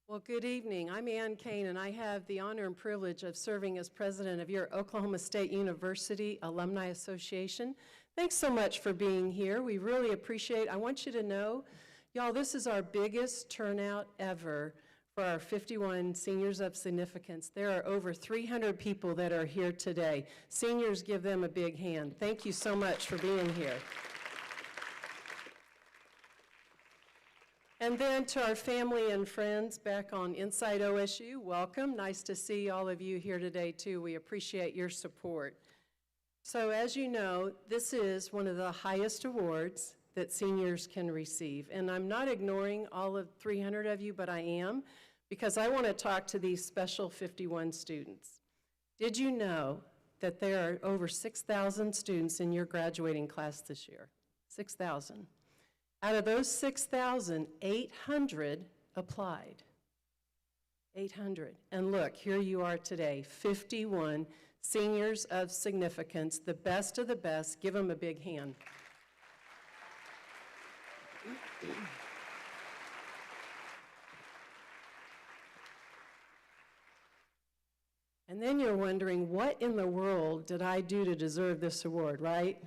Well, good evening. I'm Caine, and I have the honor and privilege of serving as president of your Oklahoma State University Alumni Association. Thanks so much for being here. We really appreciate it. I want you to know, y'all, this is our biggest turnout ever for our 51 seniors of significance. There are over 300 people that are here today. Seniors, give them a big hand. Thank you so much for being here. And then to our family and friends back on Inside OSU, welcome. Nice to see all of you here today, too. We appreciate your support. So as you know, this is one of the highest awards that seniors can receive. And I'm not ignoring all of 300 of you, but I am, because I want to talk to these special 51 students. Did you know that there are over 6,000 students in your graduating class this year? 6,000. Out of those 6,000, 800 applied. 800. And look, here you are today, 51 seniors of significance, the best of the best. Give them a big hand. And then you're wondering, what in the world did I do to deserve this award, right?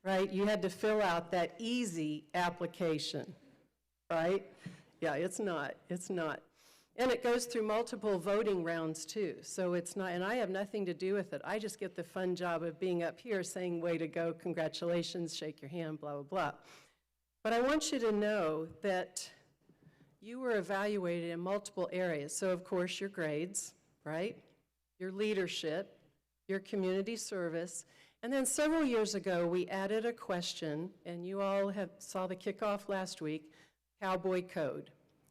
Right? You had to fill out that easy application, right? Yeah, it's not. And it goes through multiple voting rounds too. So it's not, and I have nothing to do with it. I just get the fun job of being up here saying, way to go, congratulations, shake your hand, blah, blah, blah. But I want you to know that you were evaluated in multiple areas. So of course your grades, right? Your leadership, your community service. And then several years ago, we added a question, and you all saw the kickoff last week, Cowboy Code.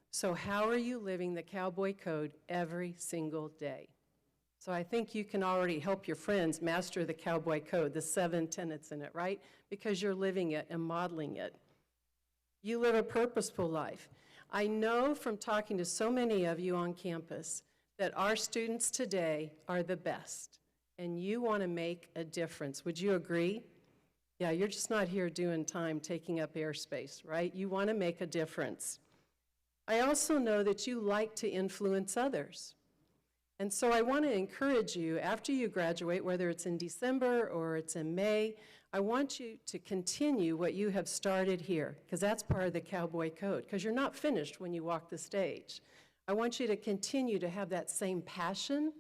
So how are you living the Cowboy Code every single day? So I think you can already help your friends master the Cowboy Code, the 7 tenets in it, right? Because you're living it and modeling it. You live a purposeful life. I know from talking to so many of you on campus that our students today are the best. And you want to make a difference. Would you agree? Yeah, you're just not here doing time, taking up airspace, right? You want to make a difference. I also know that you like to influence others. And so I want to encourage you, after you graduate, whether it's in December or it's in May, I want you to continue what you have started here, because that's part of the Cowboy Code, because you're not finished when you walk the stage. I want you to continue to have that same passion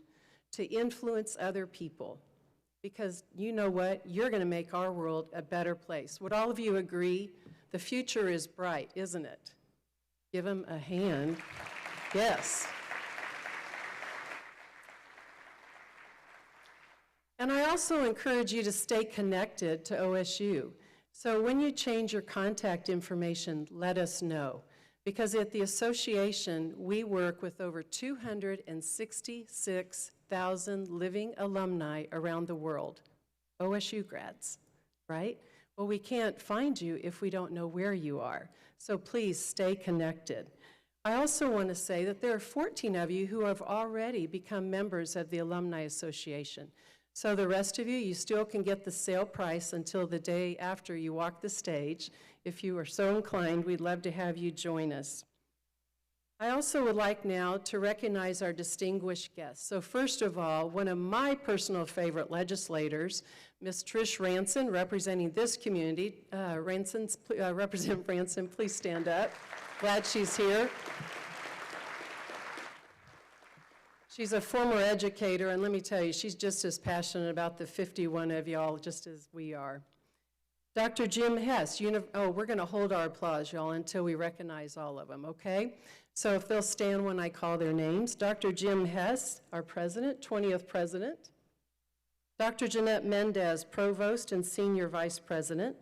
to influence other people, because you know what? You're going to make our world a better place. Would all of you agree? The future is bright, isn't it? Give them a hand. Yes. And I also encourage you to stay connected to OSU. So when you change your contact information, let us know. Because at the association, we work with over 266,000 living alumni around the world, OSU grads, right? Well, we can't find you if we don't know where you are. So please stay connected. I also want to say that there are 14 of you who have already become members of the Alumni Association. So the rest of you, you still can get the sale price until the day after you walk the stage. If you are so inclined, we'd love to have you join us. I also would like now to recognize our distinguished guests. So first of all, one of my personal favorite legislators, Ms. Trish Ranson, representing this community. Representative Ranson, please stand up. Glad she's here. She's a former educator, and let me tell you, she's just as passionate about the 51 of y'all just as we are. Dr. Jim Hess, we're going to hold our applause, y'all, until we recognize all of them, okay? So if they'll stand when I call their names. Dr. Jim Hess, our president, 20th president. Dr. Jeanette Mendez, provost and senior vice president.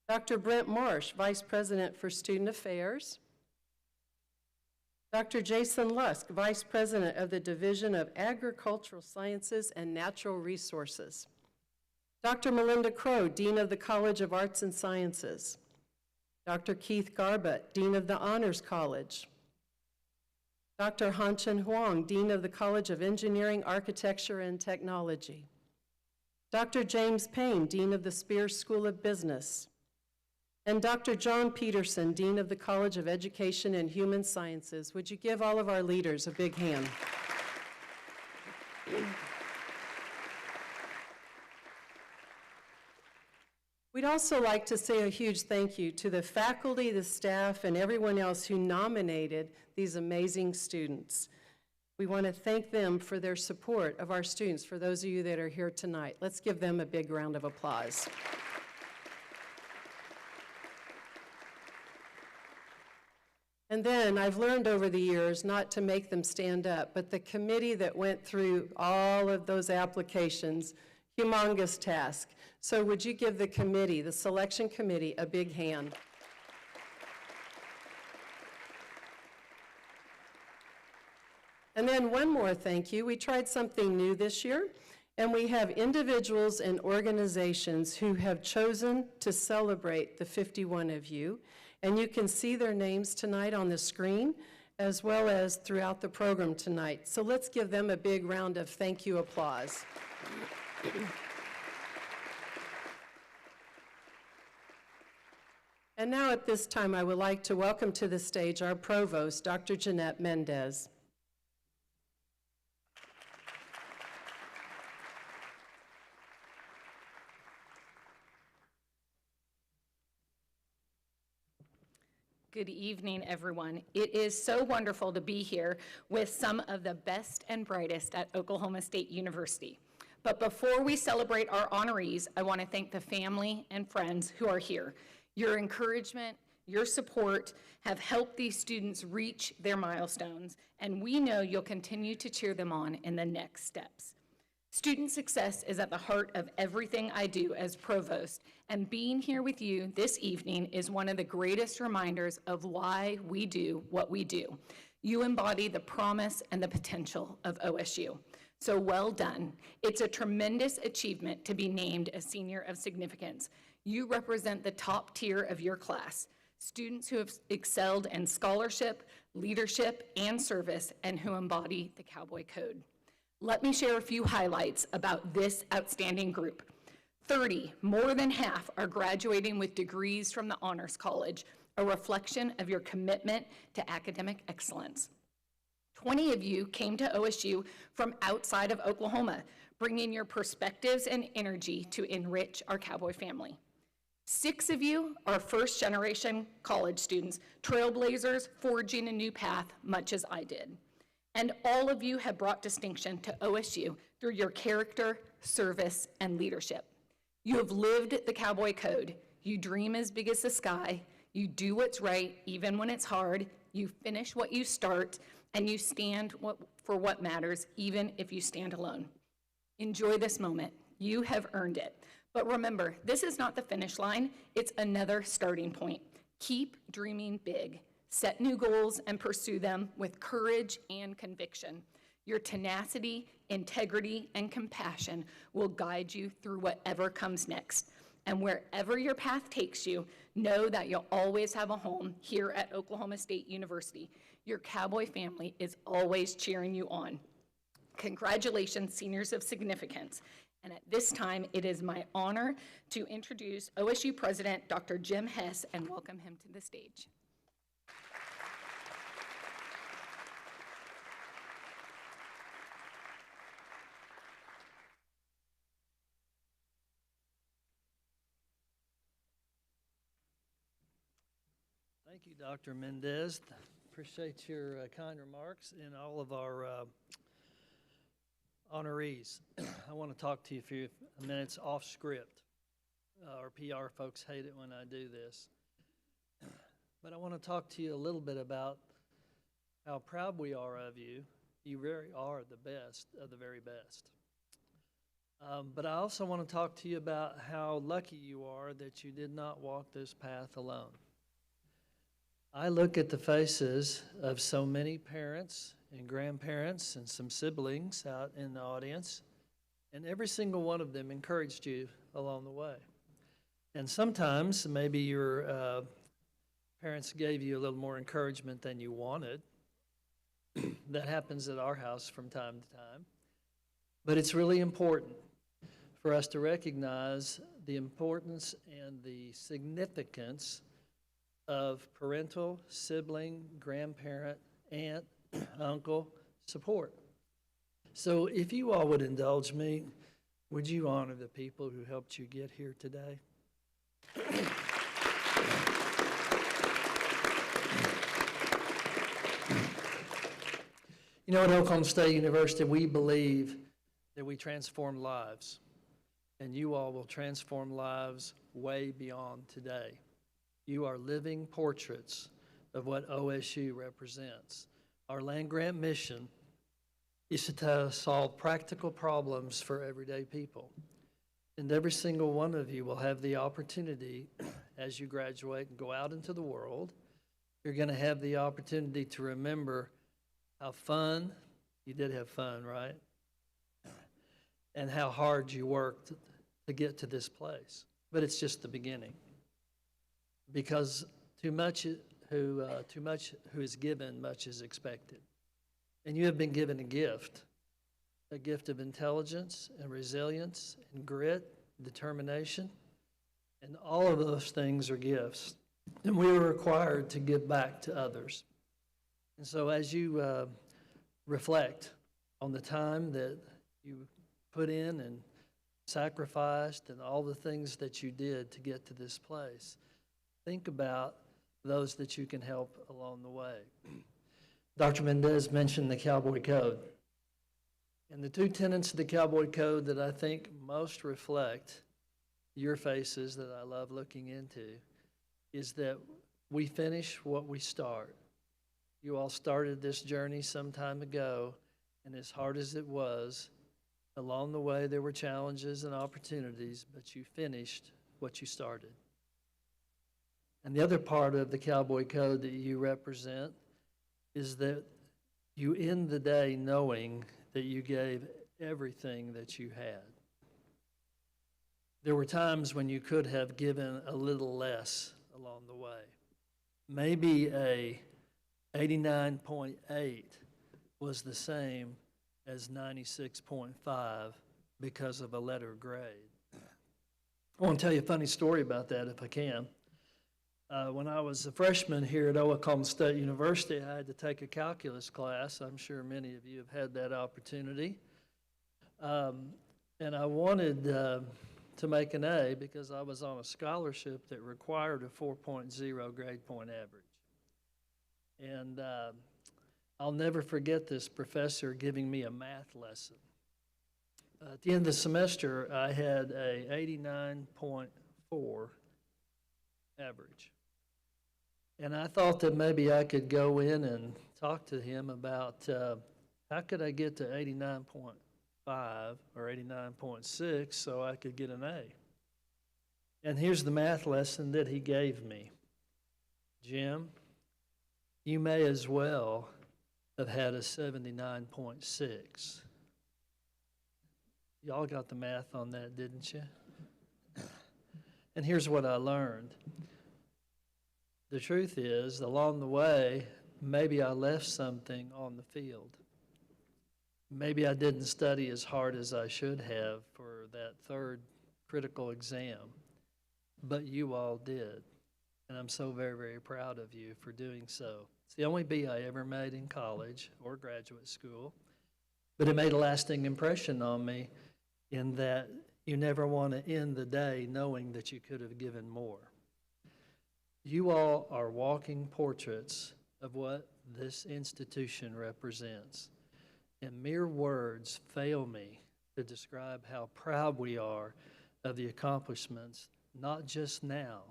Dr. Brent Marsh, vice president for student affairs. Dr. Jason Lusk, vice president of the Division of Agricultural Sciences and Natural Resources. Dr. Melinda Crow, dean of the College of Arts and Sciences. Dr. Keith Garbutt, dean of the Honors College. Dr. Hanchen Huang, dean of the College of Engineering, Architecture, and Technology. Dr. James Payne, dean of the Spears School of Business. And Dr. John Peterson, Dean of the College of Education and Human Sciences. Would you give all of our leaders a big hand? We'd also like to say a huge thank you to the faculty, the staff, and everyone else who nominated these amazing students. We want to thank them for their support of our students, for those of you that are here tonight. Let's give them a big round of applause. And then I've learned over the years not to make them stand up, but the committee that went through all of those applications, humongous task. So would you give the committee, the selection committee, a big hand? And then one more thank you. We tried something new this year, and we have individuals and organizations who have chosen to celebrate the 51 of you. And you can see their names tonight on the screen, as well as throughout the program tonight. So let's give them a big round of thank you applause. And now at this time, I would like to welcome to the stage our Provost, Dr. Jeanette Mendez. Good evening, everyone. It is so wonderful to be here with some of the best and brightest at Oklahoma State University. But before we celebrate our honorees, I want to thank the family and friends who are here. Your encouragement, your support have helped these students reach their milestones, and we know you'll continue to cheer them on in the next steps. Student success is at the heart of everything I do as provost, and being here with you this evening is one of the greatest reminders of why we do what we do. You embody the promise and the potential of OSU. So well done. It's a tremendous achievement to be named a senior of significance. You represent the top tier of your class, students who have excelled in scholarship, leadership, and service, and who embody the Cowboy Code. Let me share a few highlights about this outstanding group. 30, more than half, are graduating with degrees from the Honors College, a reflection of your commitment to academic excellence. 20 of you came to OSU from outside of Oklahoma, bringing your perspectives and energy to enrich our Cowboy family. 6 of you are first-generation college students, trailblazers, forging a new path, much as I did. And all of you have brought distinction to OSU through your character, service, and leadership. You have lived the Cowboy Code. You dream as big as the sky. You do what's right, even when it's hard. You finish what you start, and you stand for what matters, even if you stand alone. Enjoy this moment. You have earned it. But remember, this is not the finish line. It's another starting point. Keep dreaming big. Set new goals and pursue them with courage and conviction. Your tenacity, integrity, and compassion will guide you through whatever comes next. And wherever your path takes you, know that you'll always have a home here at Oklahoma State University. Your Cowboy family is always cheering you on. Congratulations, seniors of significance. And at this time, it is my honor to introduce OSU President Dr. Jim Hess and welcome him to the stage. Thank you, Dr. Mendez. Appreciate your kind remarks and all of our honorees. I want to talk to you for a few minutes off script. Our PR folks hate it when I do this. But I want to talk to you a little bit about how proud we are of you. You really are the best of the very best. But I also want to talk to you about how lucky you are that you did not walk this path alone. I look at the faces of so many parents and grandparents and some siblings out in the audience, and every single one of them encouraged you along the way. And sometimes maybe your parents gave you a little more encouragement than you wanted. That happens at our house from time to time. But it's really important for us to recognize the importance and the significance of parental, sibling, grandparent, aunt, uncle support. So if you all would indulge me, would you honor the people who helped you get here today? You know, at Oklahoma State University, we believe that we transform lives, and you all will transform lives way beyond today. You are living portraits of what OSU represents. Our land-grant mission is to solve practical problems for everyday people. And every single one of you will have the opportunity, as you graduate and go out into the world, you're going to have the opportunity to remember how fun, you did have fun, right? And how hard you worked to get to this place. But it's just the beginning. Because too much who is given, much is expected. And you have been given a gift of intelligence and resilience and grit, determination, and all of those things are gifts. And we are required to give back to others. And so as you reflect on the time that you put in and sacrificed and all the things that you did to get to this place, think about those that you can help along the way. Dr. Mendez mentioned the Cowboy Code. And the two tenets of the Cowboy Code that I think most reflect your faces that I love looking into is that we finish what we start. You all started this journey some time ago, and as hard as it was, along the way there were challenges and opportunities, but you finished what you started. And the other part of the Cowboy Code that you represent is that you end the day knowing that you gave everything that you had. There were times when you could have given a little less along the way. Maybe a 89.8 was the same as 96.5 because of a letter grade. I want to tell you a funny story about that if I can. When I was a freshman here at Oklahoma State University, I had to take a calculus class. I'm sure many of you have had that opportunity. And I wanted to make an A because I was on a scholarship that required a 4.0 grade point average. And I'll never forget this professor giving me a math lesson. At the end of the semester, I had a 89.4 average. And I thought that maybe I could go in and talk to him about how could I get to 89.5 or 89.6 so I could get an A. And here's the math lesson that he gave me. Jim, you may as well have had a 79.6. Y'all got the math on that, didn't you? And here's what I learned. The truth is, along the way, maybe I left something on the field. Maybe I didn't study as hard as I should have for that third critical exam, but you all did. And I'm so very, very proud of you for doing so. It's the only B I ever made in college or graduate school, but it made a lasting impression on me in that you never want to end the day knowing that you could have given more. You all are walking portraits of what this institution represents. And mere words fail me to describe how proud we are of the accomplishments, not just now,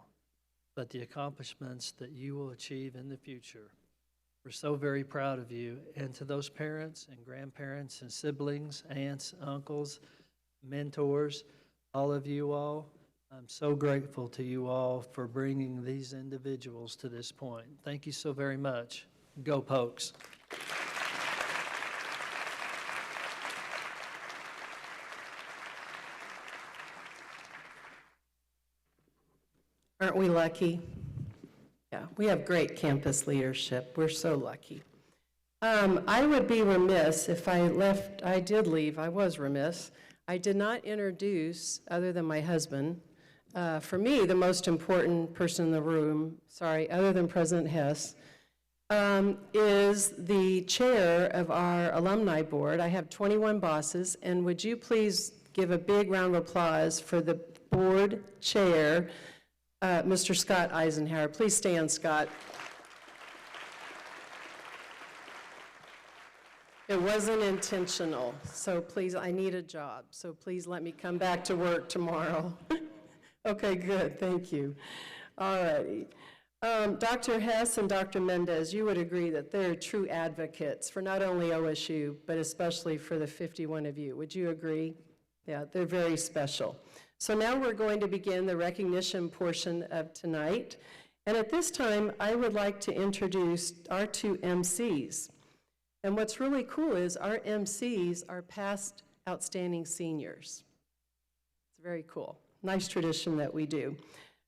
but the accomplishments that you will achieve in the future. We're so very proud of you. And to those parents and grandparents and siblings, aunts, uncles, mentors, all of you all, I'm so grateful to you all for bringing these individuals to this point. Thank you so very much. Go Pokes. Aren't we lucky? Yeah, we have great campus leadership. We're so lucky. I would be remiss if I was remiss. I did not introduce, other than my husband, for me, the most important person in the room, sorry, other than President Hess, is the chair of our alumni board. I have 21 bosses, and would you please give a big round of applause for the board chair, Mr. Scott Eisenhower. Please stand, Scott. It wasn't intentional, so please, I need a job, so please let me come back to work tomorrow. Okay, good, thank you. All righty. Dr. Hess and Dr. Mendez, you would agree that they're true advocates for not only OSU, but especially for the 51 of you. Would you agree? Yeah, they're very special. So now we're going to begin the recognition portion of tonight. And at this time, I would like to introduce our two MCs. And what's really cool is our MCs are past outstanding seniors. It's very cool. Nice tradition that we do.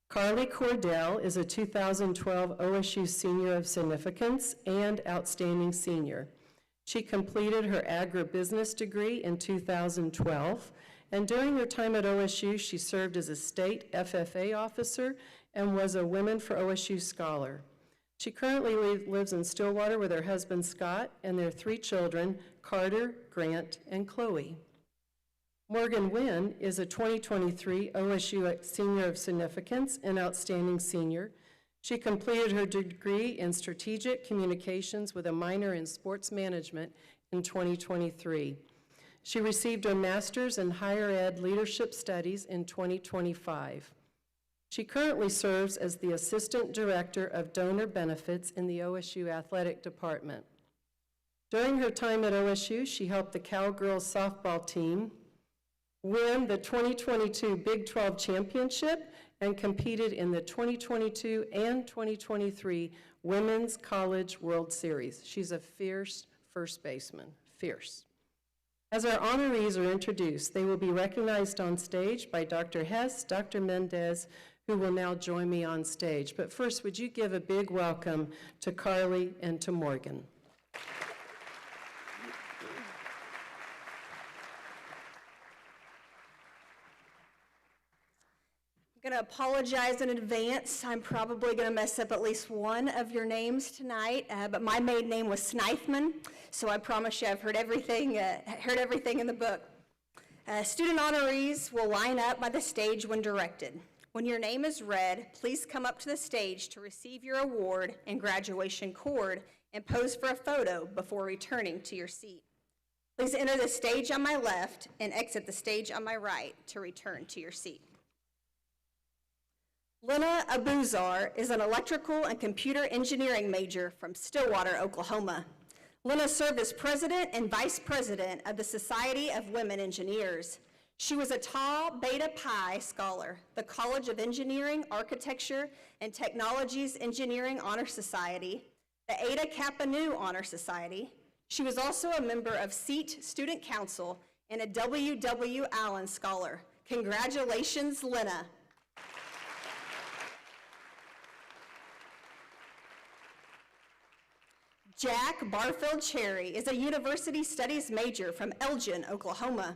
Carly Cordell is a 2012 OSU Senior of Significance and Outstanding Senior. She completed her agribusiness degree in 2012, and during her time at OSU, she served as a state FFA officer and was a Women for OSU Scholar. She currently lives in Stillwater with her husband, Scott, and their 3 children, Carter, Grant, and Chloe. Morgan Wynn is a 2023 OSU Senior of Significance and Outstanding Senior. She completed her degree in Strategic Communications with a minor in Sports Management in 2023. She received her Master's in Higher Ed Leadership Studies in 2025. She currently serves as the Assistant Director of Donor Benefits in the OSU Athletic Department. During her time at OSU, she helped the Cowgirls softball team win the 2022 Big 12 Championship and competed in the 2022 and 2023 Women's College World Series. She's a fierce first baseman, fierce. As our honorees are introduced, they will be recognized on stage by Dr. Hess, Dr. Mendez, who will now join me on stage. But first, would you give a big welcome to Carly and to Morgan? I'm going to apologize in advance. I'm probably going to mess up at least one of your names tonight, but my maiden name was Snithman, so I promise you I've heard everything in the book. Student honorees will line up by the stage when directed. When your name is read, please come up to the stage to receive your award and graduation cord and pose for a photo before returning to your seat. Please enter the stage on my left and exit the stage on my right to return to your seat. Lena Abuzar is an electrical and computer engineering major from Stillwater, Oklahoma. Lena served as president and vice president of the Society of Women Engineers. She was a Tau Beta Pi Scholar, the College of Engineering, Architecture, and Technologies Engineering Honor Society, the Eta Kappa Nu Honor Society. She was also a member of SEAT Student Council and a W.W. Allen Scholar. Congratulations, Lena. Jack Barfield Cherry is a University Studies major from Elgin, Oklahoma.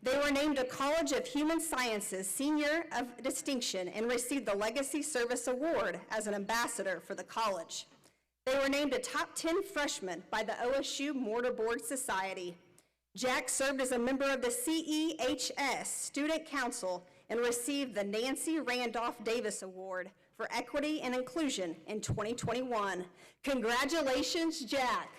They were named a College of Human Sciences Senior of Distinction and received the Legacy Service Award as an ambassador for the college. They were named a top 10 freshman by the OSU Mortarboard Society. Jack served as a member of the CEHS Student Council and received the Nancy Randolph Davis Award for Equity and Inclusion in 2021. Congratulations, Jack.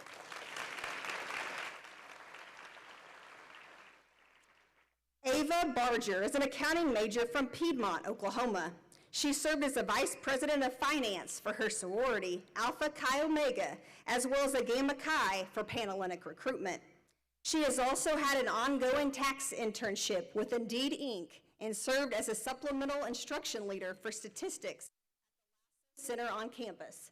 Ava Barger is an accounting major from Piedmont, Oklahoma. She served as the vice president of finance for her sorority, Alpha Chi Omega, as well as a Gamma Chi for Panhellenic recruitment. She has also had an ongoing tax internship with Indeed Inc. and served as a supplemental instruction leader for statistics Center on campus.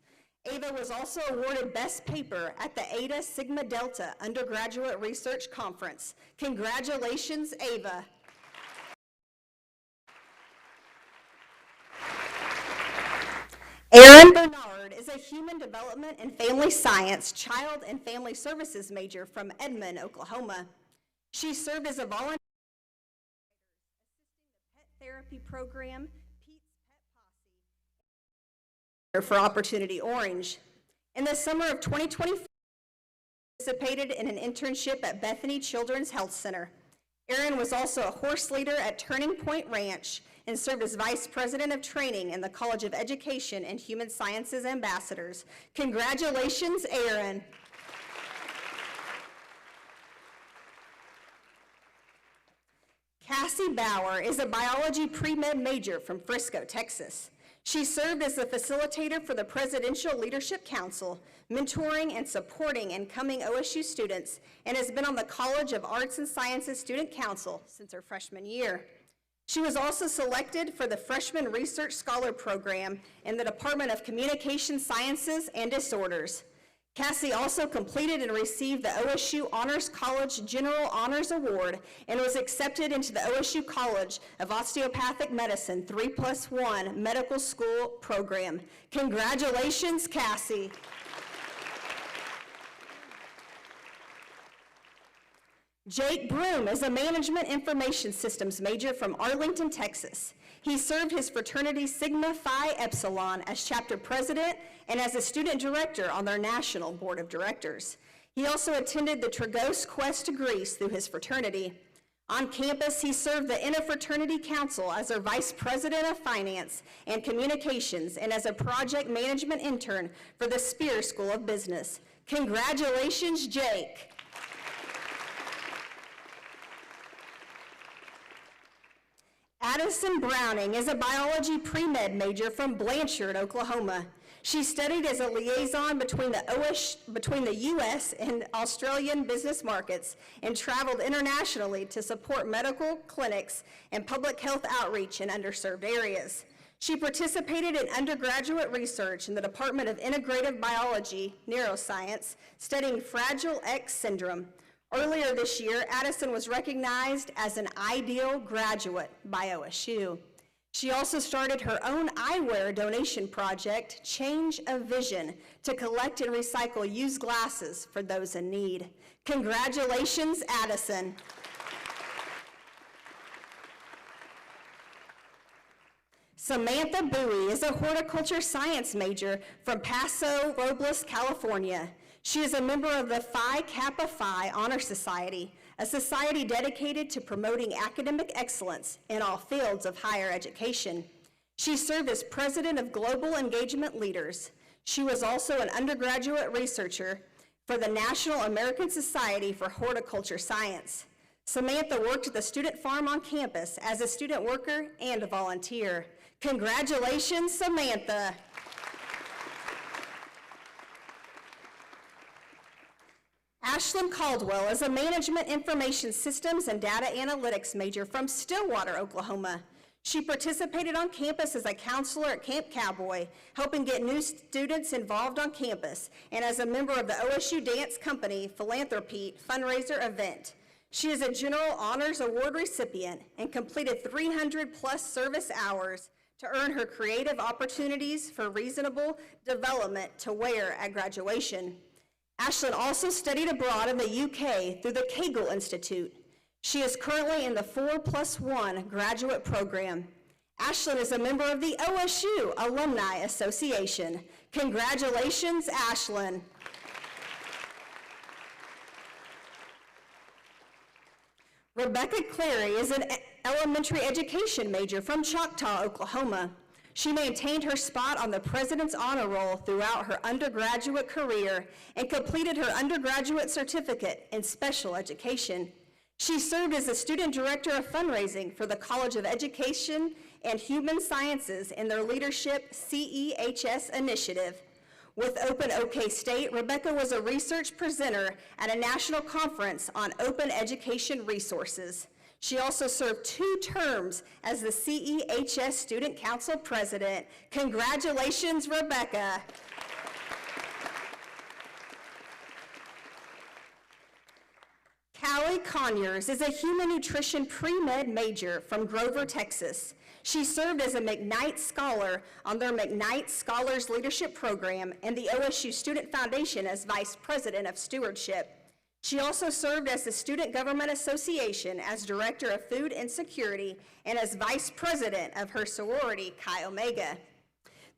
Ava was also awarded Best Paper at the Eta Sigma Delta Undergraduate Research Conference. Congratulations, Ava. Erin Bernard is a Human Development and Family Science Child and Family Services major from Edmond, Oklahoma. She served as a volunteer assisting the pet therapy program, for Opportunity Orange. In the summer of 2024, participated in an internship at Bethany Children's Health Center. Erin was also a horse leader at Turning Point Ranch and served as Vice President of Training in the College of Education and Human Sciences Ambassadors. Congratulations, Erin. Cassie Bauer is a biology pre-med major from Frisco, Texas. She served as the facilitator for the Presidential Leadership Council, mentoring and supporting incoming OSU students, and has been on the College of Arts and Sciences Student Council since her freshman year. She was also selected for the Freshman Research Scholar Program in the Department of Communication Sciences and Disorders. Cassie also completed and received the OSU Honors College General Honors Award and was accepted into the OSU College of Osteopathic Medicine 3+1 Medical School Program. Congratulations, Cassie. Jake Broom is a Management Information Systems major from Arlington, Texas. He served his fraternity Sigma Phi Epsilon as chapter president and as a student director on their national board of directors. He also attended the Tragos Quest to Greece through his fraternity. On campus, he served the Interfraternity Council as their vice president of finance and communications and as a project management intern for the Spear School of Business. Congratulations, Jake. Addison Browning is a biology pre-med major from Blanchard, Oklahoma. She studied as a liaison between the U.S. and Australian business markets and traveled internationally to support medical clinics and public health outreach in underserved areas. She participated in undergraduate research in the Department of Integrative Biology, Neuroscience, studying Fragile X syndrome. Earlier this year, Addison was recognized as an ideal graduate by OSU. She also started her own eyewear donation project, Change of Vision, to collect and recycle used glasses for those in need. Congratulations, Addison. Samantha Bowie is a horticulture science major from Paso Robles, California. She is a member of the Phi Kappa Phi Honor Society, a society dedicated to promoting academic excellence in all fields of higher education. She served as president of Global Engagement Leaders. She was also an undergraduate researcher for the National American Society for Horticulture Science. Samantha worked at the student farm on campus as a student worker and a volunteer. Congratulations, Samantha. Ashlyn Caldwell is a Management Information Systems and Data Analytics major from Stillwater, Oklahoma. She participated on campus as a counselor at Camp Cowboy, helping get new students involved on campus, and as a member of the OSU Dance Company Philanthropy fundraiser event. She is a General Honors Award recipient and completed 300+ service hours to earn her creative opportunities for reasonable development to wear at graduation. Ashlyn also studied abroad in the UK through the Kegel Institute. She is currently in the 4+1 graduate program. Ashlyn is a member of the OSU Alumni Association. Congratulations, Ashlyn. Rebecca Clary is an elementary education major from Choctaw, Oklahoma. She maintained her spot on the President's Honor Roll throughout her undergraduate career and completed her undergraduate certificate in special education. She served as the student director of fundraising for the College of Education and Human Sciences in their leadership CEHS initiative. With Open OK State, Rebecca was a research presenter at a national conference on open education resources. She also served 2 terms as the CEHS Student Council President. Congratulations, Rebecca. Callie Conyers is a human nutrition pre-med major from Grover, Texas. She served as a McKnight Scholar on their McKnight Scholars Leadership Program and the OSU Student Foundation as Vice President of Stewardship. She also served as the Student Government Association as Director of Food Insecurity and as Vice President of her sorority, Chi Omega.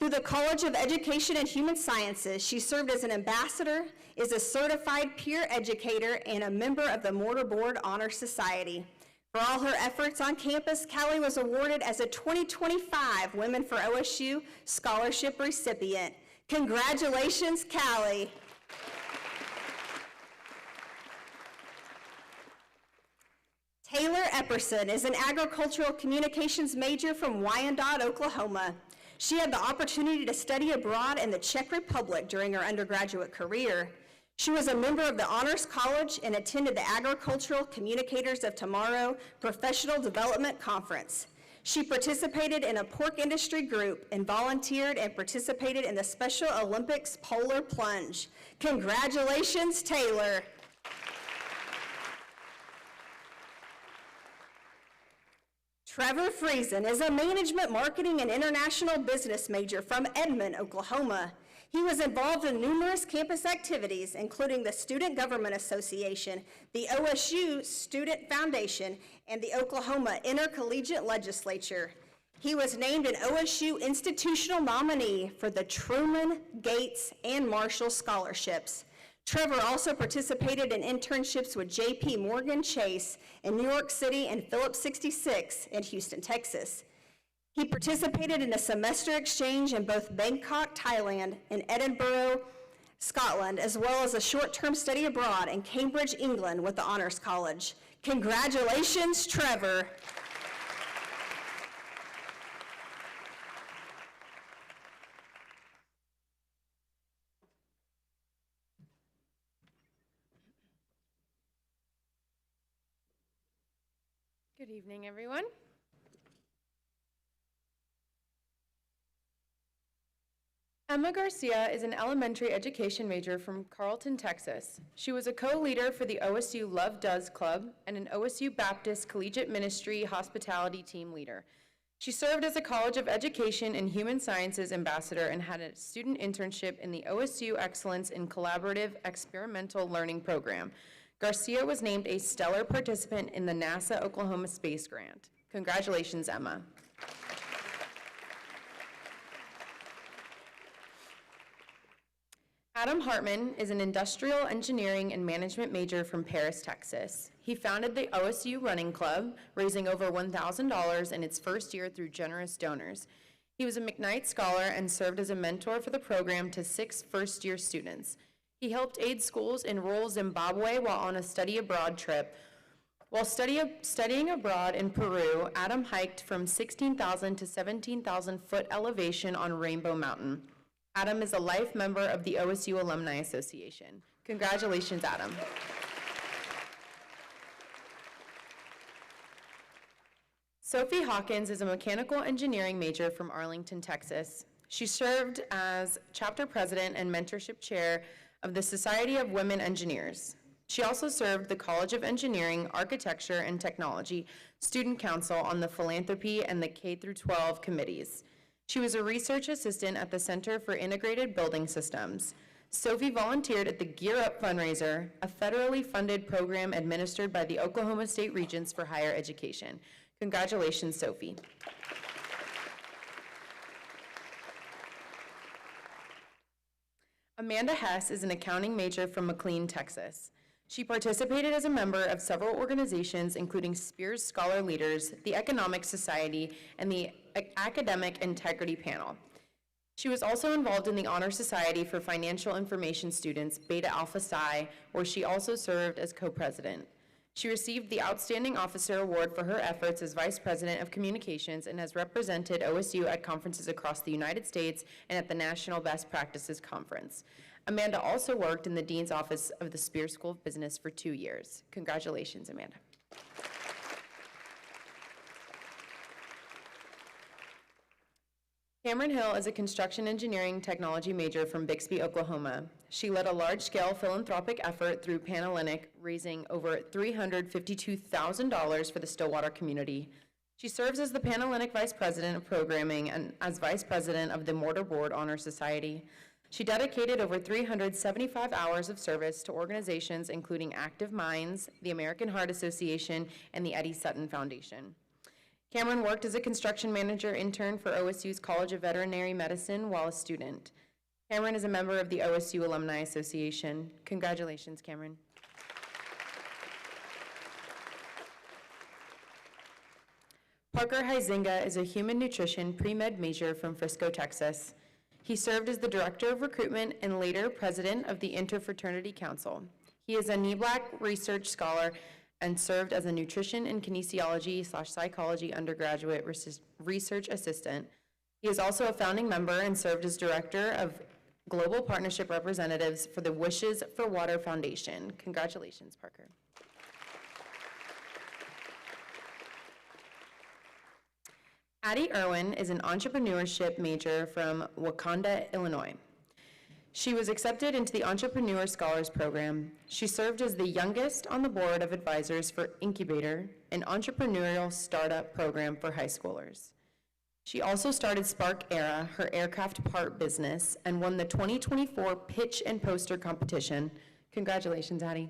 Through the College of Education and Human Sciences, she served as an ambassador, is a certified peer educator, and a member of the Mortarboard Honor Society. For all her efforts on campus, Callie was awarded as a 2025 Women for OSU Scholarship recipient. Congratulations, Callie. Taylor Epperson is an agricultural communications major from Wyandotte, Oklahoma. She had the opportunity to study abroad in the Czech Republic during her undergraduate career. She was a member of the Honors College and attended the Agricultural Communicators of Tomorrow Professional Development Conference. She participated in a pork industry group and volunteered and participated in the Special Olympics polar plunge. Congratulations, Taylor. Trevor Friesen is a management, marketing, and international business major from Edmond, Oklahoma. He was involved in numerous campus activities, including the Student Government Association, the OSU Student Foundation, and the Oklahoma Intercollegiate Legislature. He was named an OSU institutional nominee for the Truman, Gates, and Marshall Scholarships. Trevor also participated in internships with J.P. Morgan Chase in New York City and Phillips 66 in Houston, Texas. He participated in a semester exchange in both Bangkok, Thailand, and Edinburgh, Scotland, as well as a short-term study abroad in Cambridge, England with the Honors College. Congratulations, Trevor. Good evening, everyone. Emma Garcia is an elementary education major from Carlton, Texas. She was a co-leader for the OSU Love Does Club and an OSU Baptist Collegiate Ministry hospitality team leader. She served as a College of Education and Human Sciences ambassador and had a student internship in the OSU Excellence in Collaborative Experimental Learning program. Garcia was named a stellar participant in the NASA Oklahoma Space Grant. Congratulations, Emma. Adam Hartman is an industrial engineering and management major from Paris, Texas. He founded the OSU Running Club, raising over $1,000 in its first year through generous donors. He was a McKnight Scholar and served as a mentor for the program to 6 first-year students. He helped aid schools in rural Zimbabwe while on a study abroad trip. While studying abroad in Peru, Adam hiked from 16,000 to 17,000 foot elevation on Rainbow Mountain. Adam is a life member of the OSU Alumni Association. Congratulations, Adam. Sophie Hawkins is a mechanical engineering major from Arlington, Texas. She served as chapter president and mentorship chair of the Society of Women Engineers. She also served the College of Engineering, Architecture, and Technology Student Council on the Philanthropy and the K-12 committees. She was a research assistant at the Center for Integrated Building Systems. Sophie volunteered at the Gear Up fundraiser, a federally funded program administered by the Oklahoma State Regents for Higher Education. Congratulations, Sophie. Amanda Hess is an accounting major from McLean, Texas. She participated as a member of several organizations, including Spears Scholar Leaders, the Economic Society, and the Academic Integrity Panel. She was also involved in the Honor Society for Financial Information Students, Beta Alpha Psi, where she also served as co-president. She received the Outstanding Officer Award for her efforts as Vice President of Communications and has represented OSU at conferences across the United States and at the National Best Practices Conference. Amanda also worked in the Dean's Office of the Spear School of Business for 2 years. Congratulations, Amanda. Cameron Hill is a construction engineering technology major from Bixby, Oklahoma. She led a large-scale philanthropic effort through Panhellenic, raising over $352,000 for the Stillwater community. She serves as the Panhellenic Vice President of Programming and as Vice President of the Mortarboard Honor Society. She dedicated over 375 hours of service to organizations including Active Minds, the American Heart Association, and the Eddie Sutton Foundation. Cameron worked as a construction manager intern for OSU's College of Veterinary Medicine while a student. Cameron is a member of the OSU Alumni Association. Congratulations, Cameron. Parker Huizinga is a human nutrition pre-med major from Frisco, Texas. He served as the director of recruitment and later president of the Interfraternity Council. He is a NEBLAC research scholar and served as a nutrition and kinesiology/psychology undergraduate research assistant. He is also a founding member and served as director of global partnership representatives for the Wishes for Water Foundation. Congratulations, Parker. Addie Irwin is an entrepreneurship major from Wakanda, Illinois. She was accepted into the Entrepreneur Scholars Program. She served as the youngest on the board of advisors for Incubator, an entrepreneurial startup program for high schoolers. She also started Spark Era, her aircraft part business, and won the 2024 Pitch and Poster Competition. Congratulations, Addie.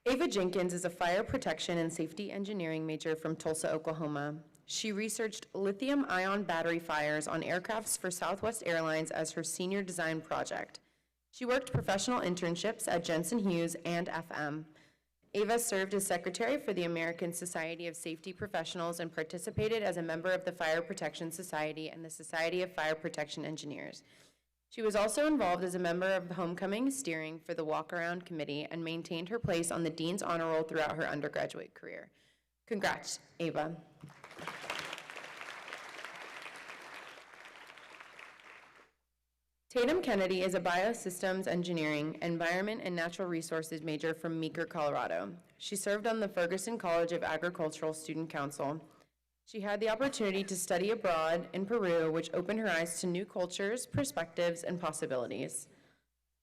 Ava Jenkins is a fire protection and safety engineering major from Tulsa, Oklahoma. She researched lithium-ion battery fires on aircrafts for Southwest Airlines as her senior design project. She worked professional internships at Jensen Hughes and FM. Ava served as secretary for the American Society of Safety Professionals and participated as a member of the Fire Protection Society and the Society of Fire Protection Engineers. She was also involved as a member of the homecoming steering for the walk-around committee and maintained her place on the Dean's Honor Roll throughout her undergraduate career. Congrats, Ava. Tatum Kennedy is a biosystems engineering, environment, and natural resources major from Meeker, Colorado. She served on the Ferguson College of Agricultural Student Council. She had the opportunity to study abroad in Peru, which opened her eyes to new cultures, perspectives, and possibilities.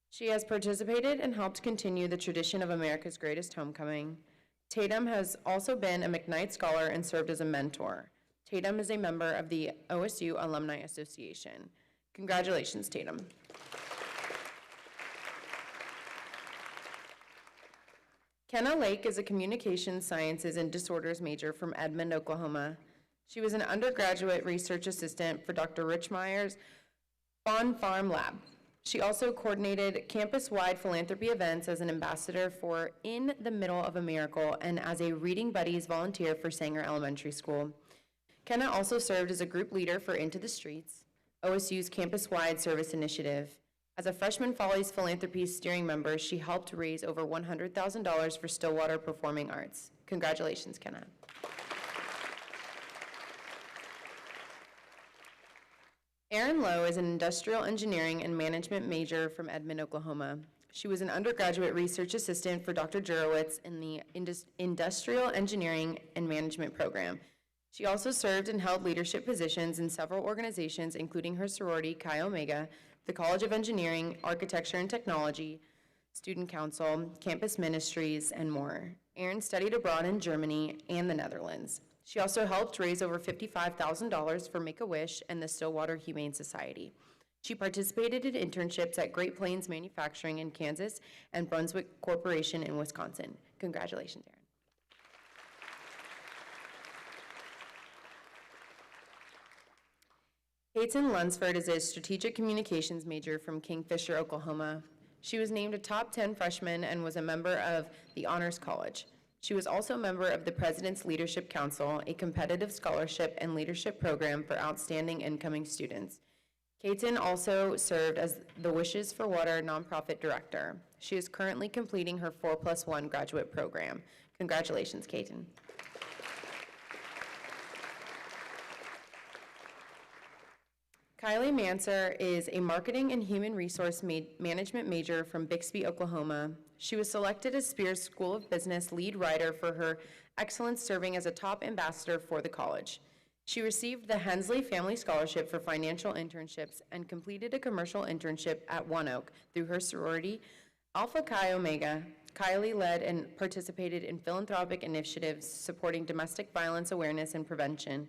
She has participated and helped continue the tradition of America's Greatest Homecoming. Tatum has also been a McKnight Scholar and served as a mentor. Tatum is a member of the OSU Alumni Association. Congratulations, Tatum. Kenna Lake is a communications sciences and disorders major from Edmond, Oklahoma. She was an undergraduate research assistant for Dr. Richmeyer's on-farm lab. She also coordinated campus-wide philanthropy events as an ambassador for In the Middle of a Miracle and as a Reading Buddies volunteer for Sanger Elementary School. Kenna also served as a group leader for Into the Streets, OSU's campus-wide service initiative. As a Freshman Follies Philanthropy steering member, she helped raise over $100,000 for Stillwater Performing Arts. Congratulations, Kenna. Erin Lowe is an industrial engineering and management major from Edmond, Oklahoma. She was an undergraduate research assistant for Dr. Jurowitz in the Industrial Engineering and Management program. She also served and held leadership positions in several organizations, including her sorority, Chi Omega, the College of Engineering, Architecture and Technology, Student Council, Campus Ministries, and more. Erin studied abroad in Germany and the Netherlands. She also helped raise over $55,000 for Make-A-Wish and the Stillwater Humane Society. She participated in internships at Great Plains Manufacturing in Kansas and Brunswick Corporation in Wisconsin. Congratulations, Erin. Peyton Lunsford is a strategic communications major from Kingfisher, Oklahoma. She was named a top 10 freshman and was a member of the Honors College. She was also a member of the President's Leadership Council, a competitive scholarship and leadership program for outstanding incoming students. Katen also served as the Wishes for Water nonprofit director. She is currently completing her 4+1 graduate program. Congratulations, Katen. Kylie Manser is a marketing and human resource management major from Bixby, Oklahoma. She was selected as Spears School of Business lead writer for her excellence serving as a top ambassador for the college. She received the Hensley Family Scholarship for financial internships and completed a commercial internship at One Oak through her sorority, Alpha Chi Omega. Kylie led and participated in philanthropic initiatives supporting domestic violence awareness and prevention.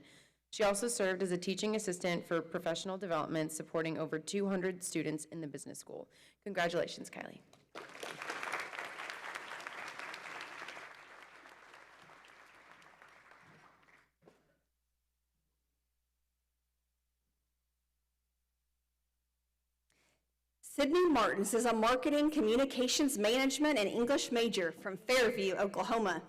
She also served as a teaching assistant for professional development, supporting over 200 students in the business school. Congratulations, Kylie. Sydney Martins is a marketing, communications management, and English major from Fairview, Oklahoma.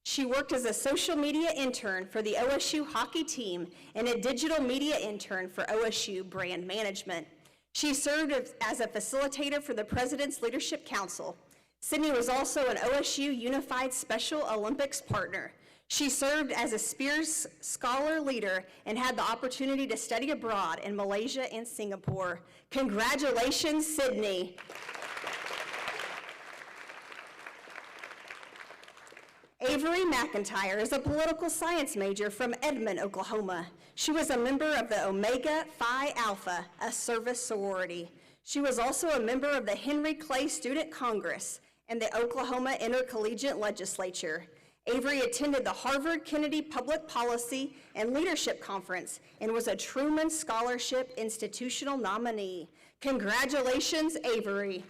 She worked as a social media intern for the OSU hockey team and a digital media intern for OSU brand management. She served as a facilitator for the President's Leadership Council. Sydney was also an OSU Unified Special Olympics partner. She served as a Spears Scholar Leader and had the opportunity to study abroad in Malaysia and Singapore. Congratulations, Sydney. Avery McIntyre is a political science major from Edmond, Oklahoma. She was a member of the Omega Phi Alpha, a service sorority. She was also a member of the Henry Clay Student Congress and the Oklahoma Intercollegiate Legislature. Avery attended the Harvard Kennedy Public Policy and Leadership Conference and was a Truman Scholarship Institutional nominee. Congratulations, Avery.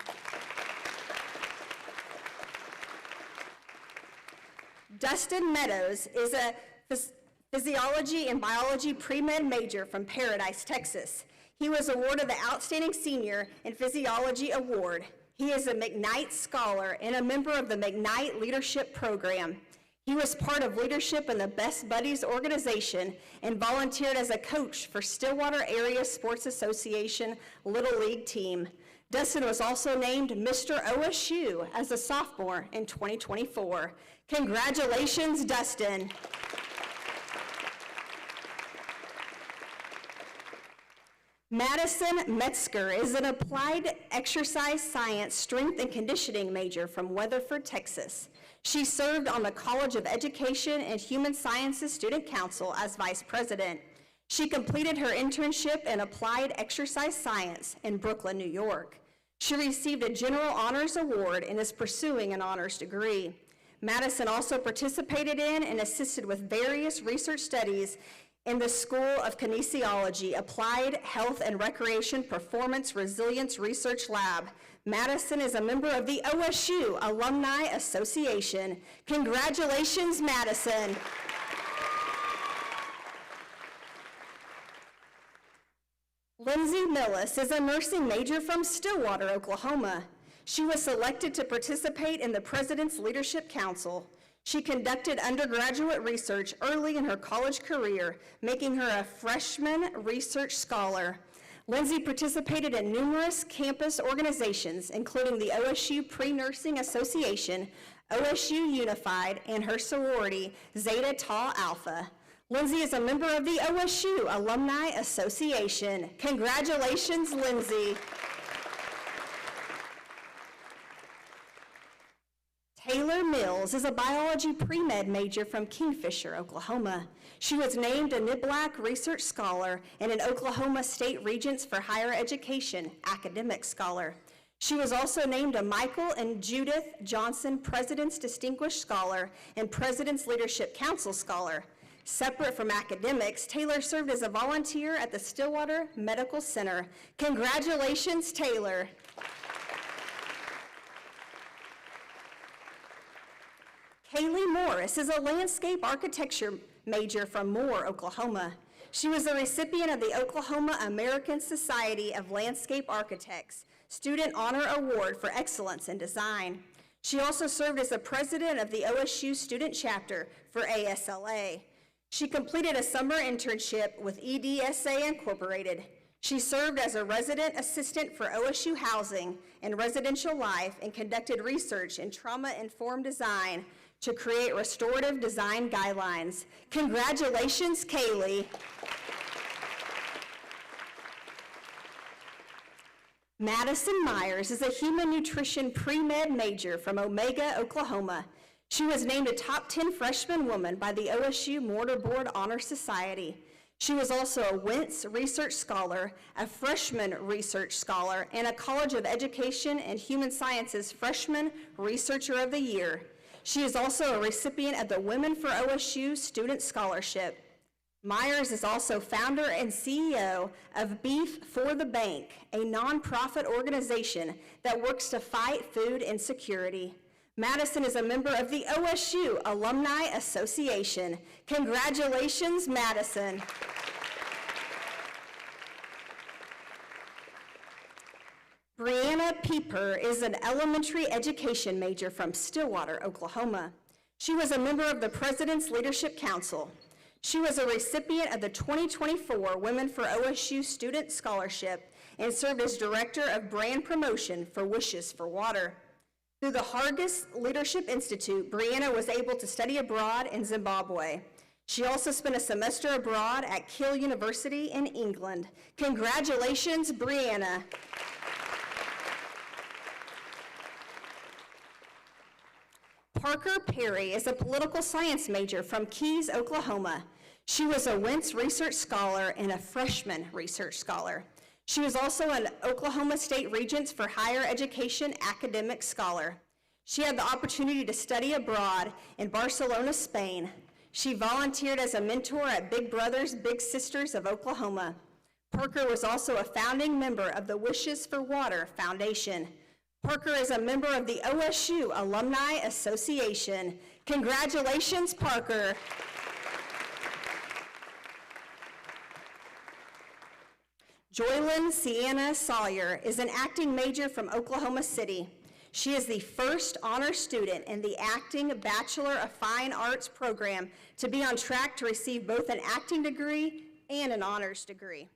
Dustin Meadows is a physiology and biology pre-med major from Paradise, Texas. He was awarded the Outstanding Senior in Physiology Award. He is a McKnight Scholar and a member of the McKnight Leadership Program. He was part of leadership in the Best Buddies organization and volunteered as a coach for Stillwater Area Sports Association Little League team. Dustin was also named Mr. OSU as a sophomore in 2024. Congratulations, Dustin. Madison Metzger is an applied exercise science strength and conditioning major from Weatherford, Texas. She served on the College of Education and Human Sciences Student Council as vice president. She completed her internship in applied exercise science in Brooklyn, New York. She received a General Honors Award and is pursuing an honors degree. Madison also participated in and assisted with various research studies in the School of Kinesiology, Applied Health and Recreation Performance Resilience Research Lab. Madison is a member of the OSU Alumni Association. Congratulations, Madison. Lindsay Millis is a nursing major from Stillwater, Oklahoma. She was selected to participate in the President's Leadership Council. She conducted undergraduate research early in her college career, making her a freshman research scholar. Lindsay participated in numerous campus organizations, including the OSU Pre-Nursing Association, OSU Unified, and her sorority, Zeta Tau Alpha. Lindsay is a member of the OSU Alumni Association. Congratulations, Lindsay. Taylor Mills is a biology pre-med major from Kingfisher, Oklahoma. She was named a NIBLAC Research Scholar and an Oklahoma State Regents for Higher Education Academic Scholar. She was also named a Michael and Judith Johnson President's Distinguished Scholar and President's Leadership Council Scholar. Separate from academics, Taylor served as a volunteer at the Stillwater Medical Center. Congratulations, Taylor. Kaylee Morris is a landscape architecture major from Moore, Oklahoma. She was a recipient of the Oklahoma American Society of Landscape Architects Student Honor Award for Excellence in Design. She also served as the president of the OSU Student Chapter for ASLA. She completed a summer internship with EDSA Incorporated. She served as a resident assistant for OSU Housing and Residential Life and conducted research in trauma-informed design to create restorative design guidelines. Congratulations, Kaylee. Madison Myers is a human nutrition pre-med major from Omega, Oklahoma. She was named a top 10 freshman woman by the OSU Mortarboard Honor Society. She was also a Wentz Research Scholar, a Freshman Research Scholar, and a College of Education and Human Sciences Freshman Researcher of the Year. She is also a recipient of the Women for OSU Student Scholarship. Myers is also founder and CEO of Beef for the Bank, a nonprofit organization that works to fight food insecurity. Madison is a member of the OSU Alumni Association. Congratulations, Madison. Brianna Pieper is an elementary education major from Stillwater, Oklahoma. She was a member of the President's Leadership Council. She was a recipient of the 2024 Women for OSU Student Scholarship and served as Director of Brand Promotion for Wishes for Water. Through the Hargis Leadership Institute, Brianna was able to study abroad in Zimbabwe. She also spent a semester abroad at Keele University in England. Congratulations, Brianna. Parker Perry is a political science major from Keys, Oklahoma. She was a Wentz Research Scholar and a Freshman Research Scholar. She was also an Oklahoma State Regents for Higher Education Academic Scholar. She had the opportunity to study abroad in Barcelona, Spain. She volunteered as a mentor at Big Brothers Big Sisters of Oklahoma. Parker was also a founding member of the Wishes for Water Foundation. Parker is a member of the OSU Alumni Association. Congratulations, Parker. Joylyn Sienna Sawyer is an acting major from Oklahoma City. She is the first honor student in the Acting Bachelor of Fine Arts program to be on track to receive both an acting degree and an honors degree.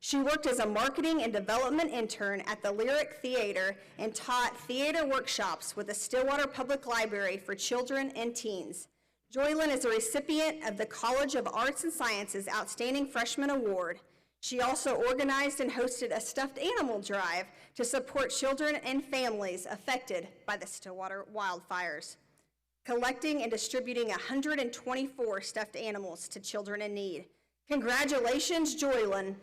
She worked as a marketing and development intern at the Lyric Theater and taught theater workshops with the Stillwater Public Library for children and teens. Joylyn is a recipient of the College of Arts and Sciences Outstanding Freshman Award. She also organized and hosted a stuffed animal drive to support children and families affected by the Stillwater wildfires, collecting and distributing 124 stuffed animals to children in need. Congratulations, Joylyn.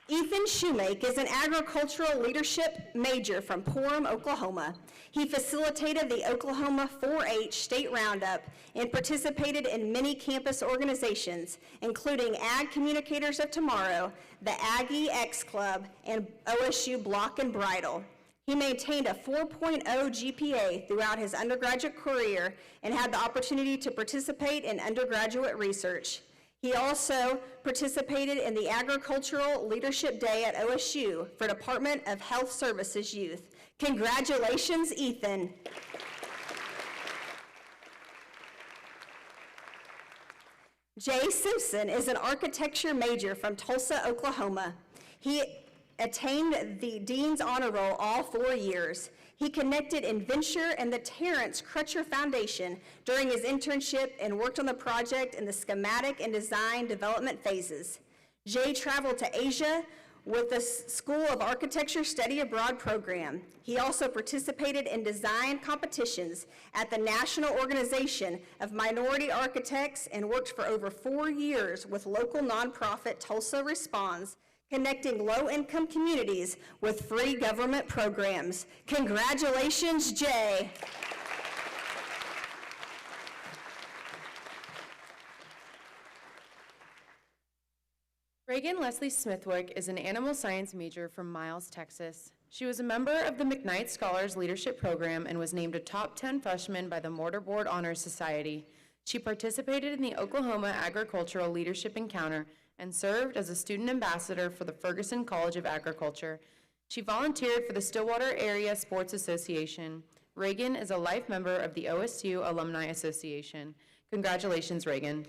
Ethan Shoemake is an agricultural leadership major from Porum, Oklahoma. He facilitated the Oklahoma 4-H State Roundup and participated in many campus organizations, including Ag Communicators of Tomorrow, the Aggie X Club, and OSU Block and Bridle. He maintained a 4.0 GPA throughout his undergraduate career and had the opportunity to participate in undergraduate research. He also participated in the Agricultural Leadership Day at OSU for Department of Health Services Youth. Congratulations, Ethan. Jay Simpson is an architecture major from Tulsa, Oklahoma. He attained the Dean's Honor Roll all 4 years. He connected Inventure and the Terrence Crutcher Foundation during his internship and worked on the project in the schematic and design development phases. Jay traveled to Asia with the School of Architecture Study Abroad program. He also participated in design competitions at the National Organization of Minority Architects and worked for over 4 years with local nonprofit Tulsa Responds, connecting low-income communities with free government programs. Congratulations, Jay. Reagan Leslie Smithwick is an animal science major from Miles, Texas. She was a member of the McKnight Scholars Leadership Program and was named a top 10 freshman by the Mortarboard Honors Society. She participated in the Oklahoma Agricultural Leadership Encounter and served as a student ambassador for the Ferguson College of Agriculture. She volunteered for the Stillwater Area Sports Association. Reagan is a life member of the OSU Alumni Association. Congratulations, Reagan.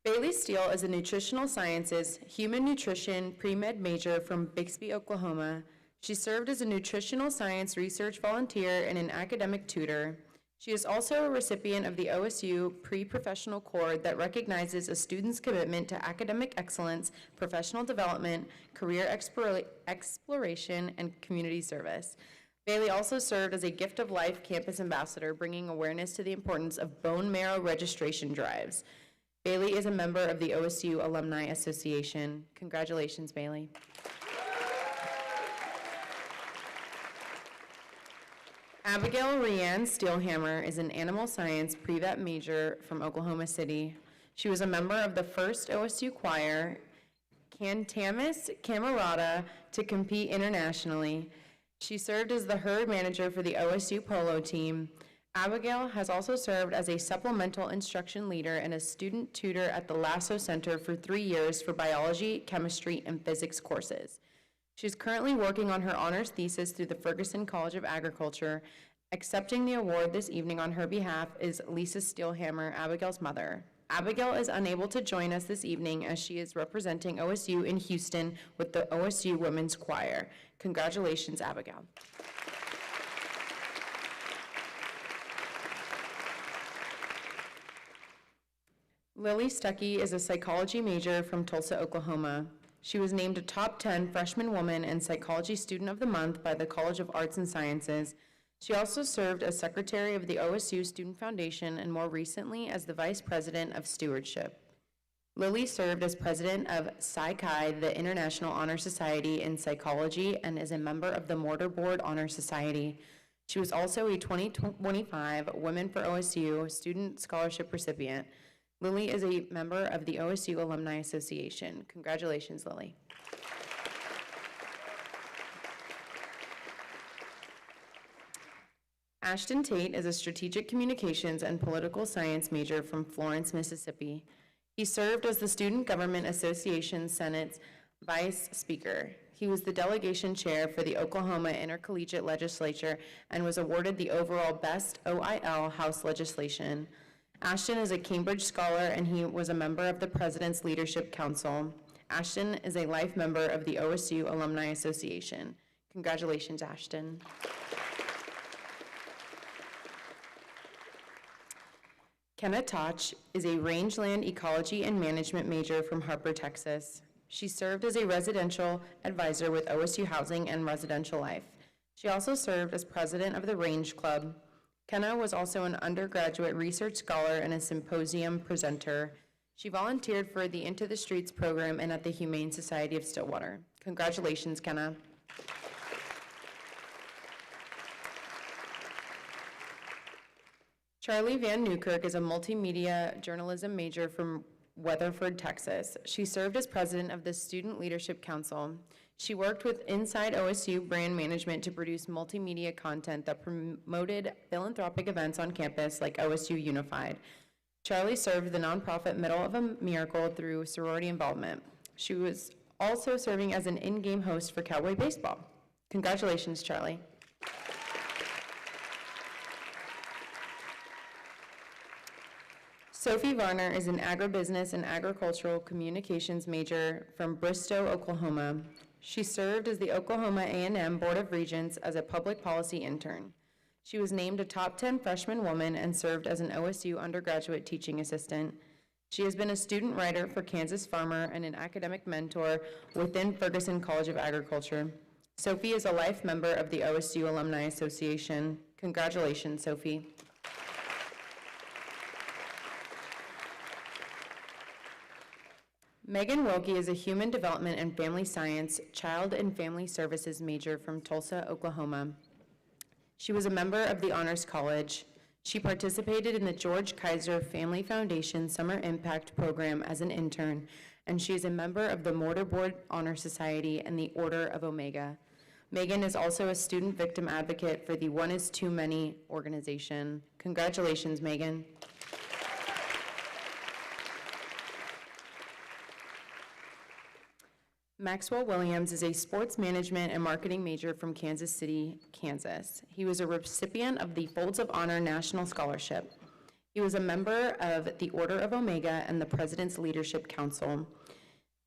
Bailey Steele is a nutritional sciences, human nutrition, pre-med major from Bixby, Oklahoma. She served as a nutritional science research volunteer and an academic tutor. She is also a recipient of the OSU Pre-Professional Cord that recognizes a student's commitment to academic excellence, professional development, career exploration, and community service. Bailey also served as a Gift of Life campus ambassador, bringing awareness to the importance of bone marrow registration drives. Bailey is a member of the OSU Alumni Association. Congratulations, Bailey. Abigail Rianne Steelhammer is an animal science pre-vet major from Oklahoma City. She was a member of the first OSU choir, Cantamus Camerata, to compete internationally. She served as the herd manager for the OSU polo team. Abigail has also served as a supplemental instruction leader and a student tutor at the Lasso Center for 3 years for biology, chemistry, and physics courses. She's currently working on her honors thesis through the Ferguson College of Agriculture. Accepting the award this evening on her behalf is Lisa Steelhammer, Abigail's mother. Abigail is unable to join us this evening as she is representing OSU in Houston with the OSU Women's Choir. Congratulations, Abigail. Lily Stuckey is a psychology major from Tulsa, Oklahoma. She was named a top 10 freshman woman and psychology student of the month by the College of Arts and Sciences. She also served as secretary of the OSU Student Foundation and more recently as the vice president of stewardship. Lily served as president of Psi Chi, the International Honor Society in Psychology, and is a member of the Mortarboard Honor Society. She was also a 2025 Women for OSU Student Scholarship recipient. Lily is a member of the OSU Alumni Association. Congratulations, Lily. Ashton Tate is a strategic communications and political science major from Florence, Mississippi. He served as the Student Government Association Senate's vice speaker. He was the delegation chair for the Oklahoma Intercollegiate Legislature and was awarded the overall Best OIL House Legislation. Ashton is a Cambridge scholar and he was a member of the President's Leadership Council. Ashton is a life member of the OSU Alumni Association. Congratulations, Ashton. Kenna Toch is a rangeland ecology and management major from Harper, Texas. She served as a residential advisor with OSU Housing and Residential Life. She also served as president of the Range Club. Kenna was also an undergraduate research scholar and a symposium presenter. She volunteered for the Into the Streets program and at the Humane Society of Stillwater. Congratulations, Kenna. Charlie Van Newkirk is a multimedia journalism major from Weatherford, Texas. She served as president of the Student Leadership Council. She worked with Inside OSU Brand Management to produce multimedia content that promoted philanthropic events on campus like OSU Unified. Charlie served the nonprofit Middle of a Miracle through sorority involvement. She was also serving as an in-game host for Cowboy Baseball. Congratulations, Charlie. Sophie Varner is an agribusiness and agricultural communications major from Bristow, Oklahoma. She served as the Oklahoma A&M Board of Regents as a public policy intern. She was named a top 10 freshman woman and served as an OSU undergraduate teaching assistant. She has been a student writer for Kansas Farmer and an academic mentor within Ferguson College of Agriculture. Sophie is a life member of the OSU Alumni Association. Congratulations, Sophie. Megan Wilkie is a human development and family science, child and family services major from Tulsa, Oklahoma. She was a member of the Honors College. She participated in the George Kaiser Family Foundation Summer Impact Program as an intern, and she is a member of the Mortarboard Honor Society and the Order of Omega. Megan is also a student victim advocate for the One is Too Many organization. Congratulations, Megan. Maxwell Williams is a sports management and marketing major from Kansas City, Kansas. He was a recipient of the Folds of Honor National Scholarship. He was a member of the Order of Omega and the President's Leadership Council.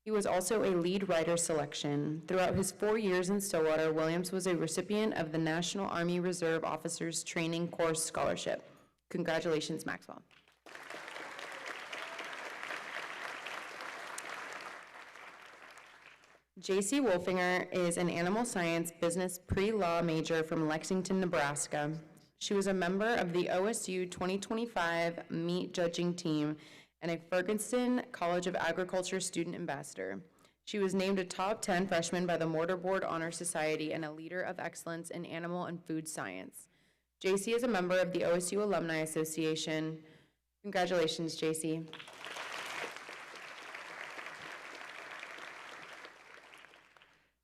He was also a lead writer selection. Throughout his 4 years in Stillwater, Williams was a recipient of the National Army Reserve Officers Training Course Scholarship. Congratulations, Maxwell. J.C. Wolfinger is an animal science business pre-law major from Lexington, Nebraska. She was a member of the OSU 2025 meat judging team and a Ferguson College of Agriculture student ambassador. She was named a top 10 freshman by the Mortarboard Honor Society and a leader of excellence in animal and food science. J.C. is a member of the OSU Alumni Association. Congratulations, J.C.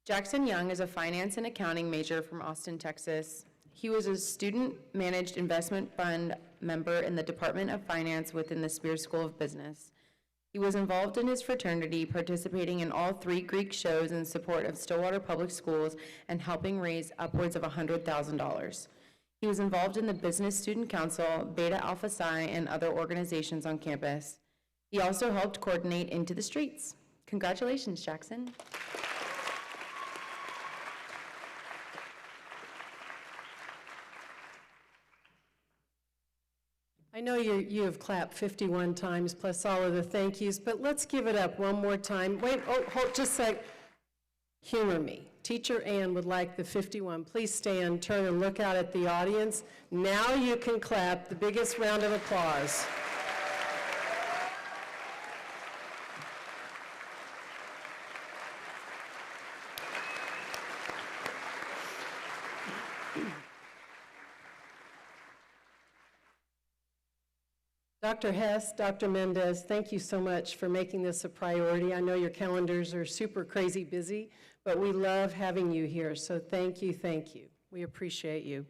Jackson Young is a finance and accounting major from Austin, Texas. He was a student-managed investment fund member in the Department of Finance within the Spears School of Business. He was involved in his fraternity, participating in all 3 Greek shows in support of Stillwater Public Schools and helping raise upwards of $100,000. He was involved in the Business Student Council, Beta Alpha Psi, and other organizations on campus. He also helped coordinate Into the Streets. Congratulations, Jackson. I know you have clapped 51 times plus all of the thank yous, but let's give it up one more time. Wait, hold, just a sec. Humor me. Teacher Ann would like the 51. Please stand, turn, and look out at the audience. Now you can clap. The biggest round of applause. Dr. Hess, Dr. Mendez, thank you so much for making this a priority. I know your calendars are super crazy busy, but we love having you here, so thank you, thank you. We appreciate you.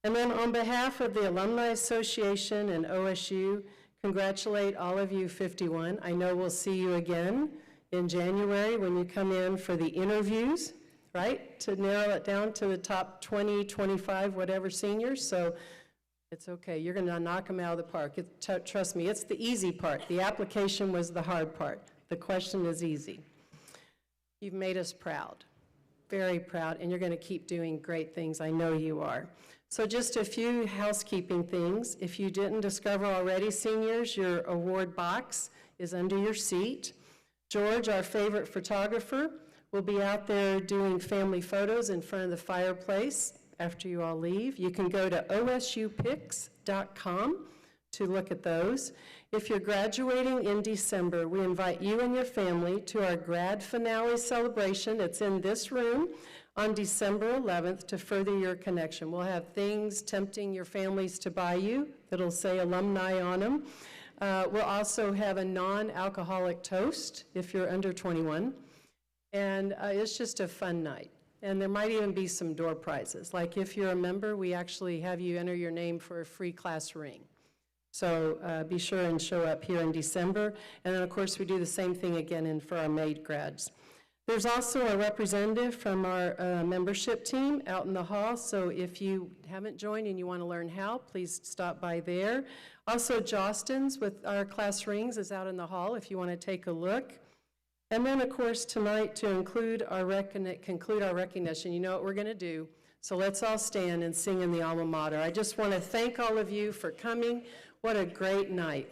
And then on behalf of the Alumni Association and OSU, congratulate all of you 51. I know we'll see you again in January when you come in for the interviews, right? To narrow it down to the top 20, 25, whatever seniors, so it's okay. You're going to knock them out of the park. Trust me, it's the easy part. The application was the hard part. The question is easy. You've made us proud, very proud, and you're going to keep doing great things. I know you are. So just a few housekeeping things. If you didn't discover already, seniors, your award box is under your seat. George, our favorite photographer, will be out there doing family photos in front of the fireplace after you all leave. You can go to osupics.com to look at those. If you're graduating in December, we invite you and your family to our grad finale celebration. It's in this room on December 11th to further your connection. We'll have things tempting your families to buy you that'll say alumni on them. We'll also have a non-alcoholic toast if you're under 21. And it's just a fun night. And there might even be some door prizes. Like if you're a member, we actually have you enter your name for a free class ring. So be sure and show up here in December. And then of course we do the same thing again for our May grads. There's also a representative from our membership team out in the hall. So if you haven't joined and you want to learn how, please stop by there. Also Jostens with our class rings is out in the hall if you want to take a look. And then, of course, tonight to conclude our recognition, you know what we're going to do. So let's all stand and sing in the alma mater. I just want to thank all of you for coming. What a great night.